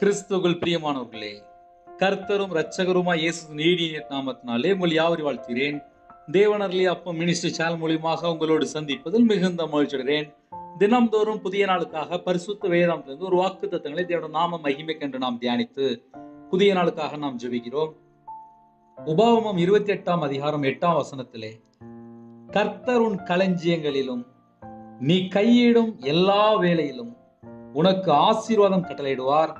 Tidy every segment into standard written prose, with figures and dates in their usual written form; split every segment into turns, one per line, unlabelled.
கிறிஸ்துவுக்குள் பிரியமானவர்களே, கர்த்தரும் இரட்சகருமாய் இயேசு நீடிய நாமத்தினாலே உங்கள் யாவரையும் வாழ்த்துகிறேன். தேவனர்லி அப்பம் மினிஸ்ட்ரி சேனல் மூலியமாக உங்களோடு சந்திப்பதில் மிகுந்த மகிழ்ச்சி அடைகிறேன். தினம்தோறும் புதிய நாளுக்காக பரிசுத்த வேதாந்தத்திலிருந்து ஒரு வாக்குத்தத்தங்களை தேவனுடைய நாம மகிமைக்கென்று நாம் தியானித்து புதிய நாளுக்காக நாம் ஜெபிக்கிறோம். உபாகமம் 28 அதிகாரம் 8 வசனத்திலே, கர்த்தர் உன் களஞ்சியங்களிலும் நீ கையிடும் எல்லா வேலையிலும் உனக்கு ஆசீர்வாதம் கட்டளையிடுவார்.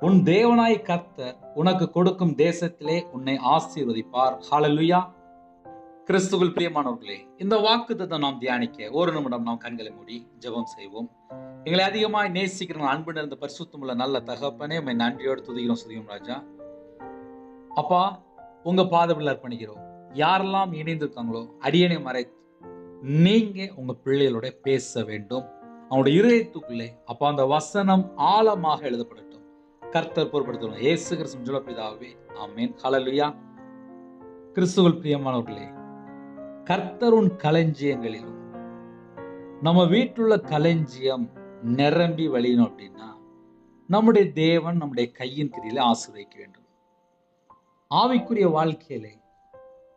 உன் தேவனாய் கர்த்தர் உனக்கு கொடுக்கும் தேசத்திலே உன்னை ஆசீர்வதிப்பார். ஹல்லேலூயா. கிறிஸ்துவுக்குள் பிரியமானவர்களே, இந்த வாக்குத்தத்தத்தை நாம் தியானிக்க ஒரு நிமிடம் நாம் கண்களை மூடி ஜெபம் செய்வோம். எங்களை அதிகமாய் நேசிக்கிற அன்பு நிறைந்த பரிசுத்தமுள்ள நல்ல தகப்பனே, உம்மை நன்றியோடு துதிக்கிறோம் ராஜா. அப்பா, உங்க பாதத்தில் அர்ப்பணிக்கிறோம். யாரெல்லாம் இணைந்திருக்காங்களோ அடியனை மறைத்து நீங்க உங்க பிள்ளைகளோட பேச வேண்டும். அவனுடைய இருதயத்துக்குள்ளே அப்பா அந்த வசனம் ஆழமாக எழுதப்படட்டும். கர்த்தர் பொறுப்படுத்தணும். இயேசு கிறிஸ்து ஜெப பிதாவே, ஆமென். ஹல்லேலூயா. கிறிஸ்துவுக்குள் பிரியமானவர்களே, கர்த்தர் உன் களஞ்சியங்களிலும், நம்ம வீட்டுள்ள களஞ்சியம் நிரம்பி வழியணும் அப்படின்னா நம்முடைய தேவன் நம்முடைய கையின் கிரியில ஆசீர்வதிக்க வேண்டும். ஆவிக்குரிய வாழ்க்கையிலே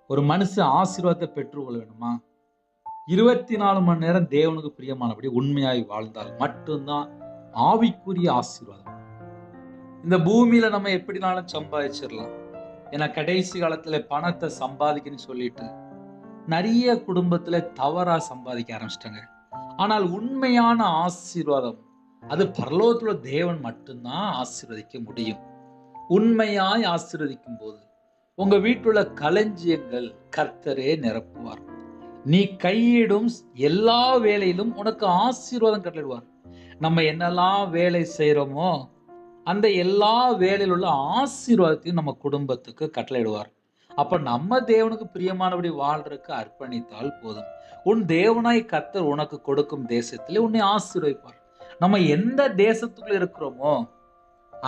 ஒரு மனுஷன் ஆசீர்வாதத்தை பெற்றுக்கொள்ள வேண்டுமா? 24 மணி நேரம் தேவனுக்கு பிரியமானபடி உண்மையாய் வாழ்ந்தால் மட்டும்தான் ஆவிக்குரிய ஆசீர்வாதம். இந்த பூமியில நம்ம எப்படினாலும் சம்பாதிச்சிடலாம். ஏன்னா கடைசி காலத்துல பணத்தை சம்பாதிக்கணும்னு சொல்லிட்டு நிறைய குடும்பத்துல தவறா சம்பாதிக்க ஆரம்பிச்சிட்டாங்க. ஆனால் உண்மையான ஆசீர்வாதம் அது பரலோகத்துல தேவன் மட்டும்தான் ஆசீர்வதிக்க முடியும். உண்மையாய் ஆசீர்வதிக்கும் போது உங்க வீட்டுள்ள களஞ்சியங்கள் கர்த்தரே நிரப்புவார். நீ கையிடும் எல்லா வேலையிலும் உனக்கு ஆசீர்வாதம் கட்டளையிடுவார். நம்ம என்னெல்லாம் வேலை செய்யறோமோ அந்த எல்லா வேலையில் உள்ள ஆசீர்வாதத்தையும் நம்ம குடும்பத்துக்கு கட்டளையிடுவார். அப்ப நம்ம தேவனுக்கு பிரியமானபடி வாழ்றதுக்கு அர்ப்பணித்தால் போதும். உன் தேவனாய் கர்த்தர் உனக்கு கொடுக்கும் தேசத்திலே உன்னை ஆசீர்வதிப்பார். நம்ம எந்த தேசத்துக்குள்ள இருக்கிறோமோ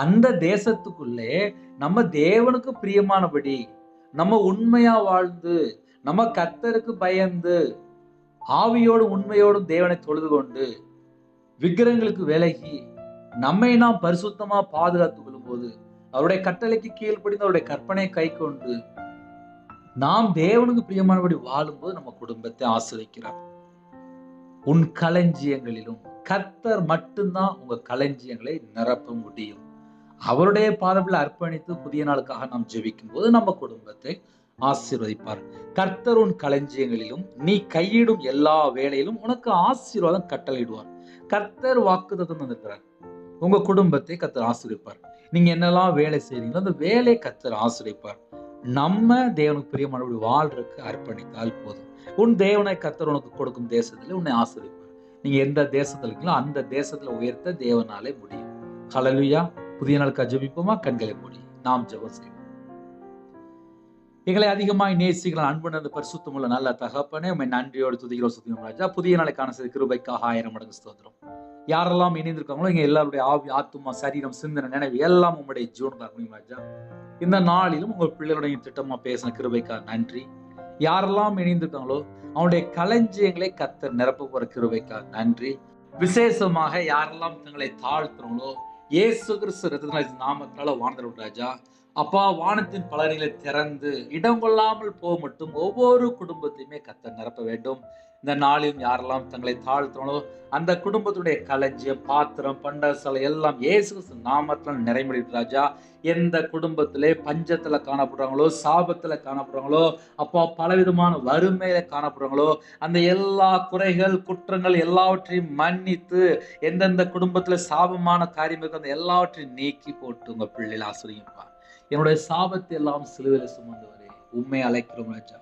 அந்த தேசத்துக்குள்ளே நம்ம தேவனுக்கு பிரியமானபடி நம்ம உண்மையா வாழ்ந்து நம்ம கர்த்தருக்கு பயந்து ஆவியோடும் உண்மையோடும் தேவனை தொழுது கொண்டு விக்கிரகங்களுக்கு விலகி நம்மை நாம் பரிசுத்தமா பாதுகாத்துக் கொள்ளும் போது அவருடைய கட்டளைக்கு கீழ்ப்படிந்து அவருடைய கற்பனை கை கொண்டு நாம் தேவனுக்கு பிரியமானபடி வாழும்போது நம்ம குடும்பத்தை ஆசீர்வதிக்கிறார். உன் களஞ்சியங்களிலும் கர்த்தர் மட்டும்தான் உங்க களஞ்சியங்களை நிரப்ப முடியும். அவருடைய பாதத்தில் அர்ப்பணித்து புதிய நாளுக்காக நாம் ஜெபிக்கும் போது நம்ம குடும்பத்தை ஆசீர்வதிப்பார். கர்த்தர் உன் களஞ்சியங்களிலும் நீ கையிடும் எல்லா வேலையிலும் உனக்கு ஆசீர்வாதம் கட்டளையிடுவார். கர்த்தர் வாக்குத்தத்தம் தந்திருக்கிறார். உங்க குடும்பத்தை கர்த்தர் ஆசீர்வதிப்பார். நீங்க என்னெல்லாம் வேலை செய்றீங்களோ அந்த வேலையை கர்த்தர் ஆசீர்வதிப்பார். நம்ம தேவனுக்கு பிரியமானபடி வாழ்றதுக்கு அர்ப்பணித்தால் போதும். உன் தேவனை கர்த்தர் உனக்கு கொடுக்கும் தேசத்துல உன்னை ஆசீர்வதிப்பார். நீங்க எந்த தேசத்துல இருக்கீங்களோ அந்த தேசத்துல உயர்த்த தேவனாலே முடியும். ஹல்லேலூயா. புதிய நாளுக்கு ஜெபிப்போமா? கண்களை மூடி நாம் ஜெபம் செய்வோம். எங்களை அதிகமாய் நேசிக்கிற அன்பு நிறைந்த பரிசுத்தமுள்ள நல்ல தகப்பனே, உம்மை நன்றியோடு துதிக்கிறோம் ராஜா. புதிய நாளைக்கான செய்த கிருபைக்காக 1000 மடங்கு ஸ்தோத்திரம். யாரெல்லாம் இணைந்திருக்காங்களோ எங்க எல்லாருடைய ஆவி, ஆத்துமா, சரீரம், சிந்தனை, நினைவு எல்லாம் உங்களுடைய ஜீவனுக்கு அர்ப்பணிக்கும் ராஜா. இந்த நாளிலும் உங்க பிள்ளைகளுடைய திட்டமா பேசின கிருபைக்காக நன்றி. யாரெல்லாம் இணைந்திருக்காங்களோ அவனுடைய களஞ்சியங்களை கர்த்தர் நிரப்ப போற கிருபைக்காக நன்றி. விசேஷமாக யாரெல்லாம் தங்களை தாழ்த்துறாங்களோ இயேசு கிறிஸ்து ரத்தத்தின் நாமத்தினால வாழ்ந்துடும் ராஜா. அப்பா, வானத்தின் பலகைகளை திறந்து இடம் கொள்ளாமல் போக மட்டும் ஒவ்வொரு குடும்பத்தையுமே கர்த்தர் நிரப்ப வேண்டும். இந்த நாளிலும் யாரெல்லாம் தங்களை தாழ்த்துறாங்களோ அந்த குடும்பத்துடைய களஞ்சியம், பாத்திரம், பண்டசாலை எல்லாம் இயேசு கிறிஸ்து நாமத்தினால் நிறைமடிட்டு ராஜா. எந்த குடும்பத்திலே பஞ்சத்துல காணப்படுறாங்களோ, சாபத்துல காணப்படுறாங்களோ, அப்பா பலவிதமான வறுமையில காணப்படுறாங்களோ அந்த எல்லா குறைகள், குற்றங்கள் எல்லாவற்றையும் மன்னித்து எந்தெந்த குடும்பத்துல சாபமான காரியம் இருக்கு அந்த எல்லாவற்றையும் நீக்கி போட்டு உங்க பிள்ளைகளை ஆசீர்வதிப்பா. என்னுடைய சாபத்தை எல்லாம் சிலுவையில சுமந்தவரே உண்மை அழைக்கிறோம் ராஜா.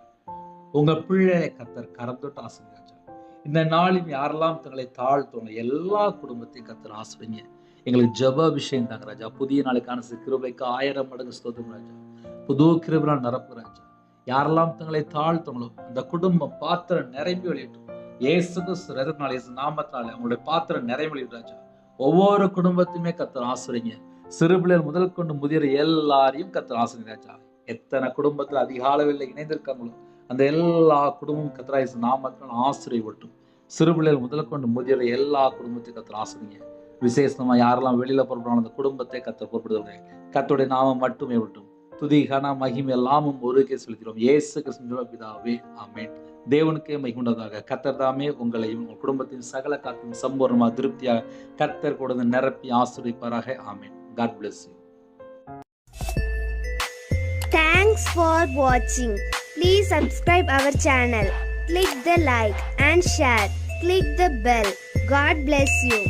உங்க பிள்ளைகளை கர்த்தர் கரம் தொட்டு ஆசீர்வதிங்க ராஜா. இந்த நாளில் யாரெல்லாம் தங்களை தாழ்த்தோம் எல்லா குடும்பத்தையும் கர்த்தர் ஆசீர்வதிங்க. எங்களுக்கு ஜெப அபிஷேகம் தாங்க ராஜா. புதிய நாளுக்கான கிருபைக்கு 1000 மடங்கு ஸ்தோத்திரம் ராஜா. புது கிருபையால் நிரப்பு ராஜா. யாரெல்லாம் தங்களை தாழ்த்தோங்களோ அந்த குடும்பம் பாத்திரம் நிரம்பி வெளியிட்டோம். இயேசு கிறிஸ்து ரத்தத்தினால, இயேசு நாமத்தினால உங்களுடைய பாத்திரம் நிரம்பி வெளியிட்டு ராஜா. ஒவ்வொரு குடும்பத்தையுமே கர்த்தர் ஆசீர்வதிங்க. சிறு பிள்ளைகள் முதல் கொண்டு முதியோர் எல்லாரையும் கர்த்தர் ஆசீர்வதிங்க ராஜா. எத்தனை குடும்பத்துல அதிகாலையில் இணைந்திருக்காங்களோ அந்த எல்லா குடும்பமும் கர்த்தர் இயேசு நாமத்தினால் ஆசீர்வதிக்கட்டும். சிறு பிள்ளைகள் முதல் கொண்டு முதியோர் எல்லா குடும்பத்தையும் கர்த்தர் ஆசீர்வதிங்க. விசேஷமா யாரெல்லாம் வெளியில புறப்படுறாங்க அந்த குடும்பத்தை கர்த்தர் பொறுப்படுத்துகிறேன். கர்த்தருடைய நாமம் மட்டுமே விட்டும் துதி கன மகிமை எல்லாமும் ஒருக்கே செலுத்துகிறோம். இயேசு கிறிஸ்துவின் பிதாவே, ஆமென். தேவனுக்கே மகிமையுண்டதாக. கர்த்தர் தாமே உங்களையும் உங்கள் குடும்பத்தின் சகல காற்றும் சம்பூர்ணமா திருப்தியாக கர்த்தர் கொடுத்து நிரப்பி ஆசீர்வதிப்பாராக. ஆமென். God bless you.
Thanks for watching. Please subscribe our channel. Click the like and share. Click the bell. God bless you.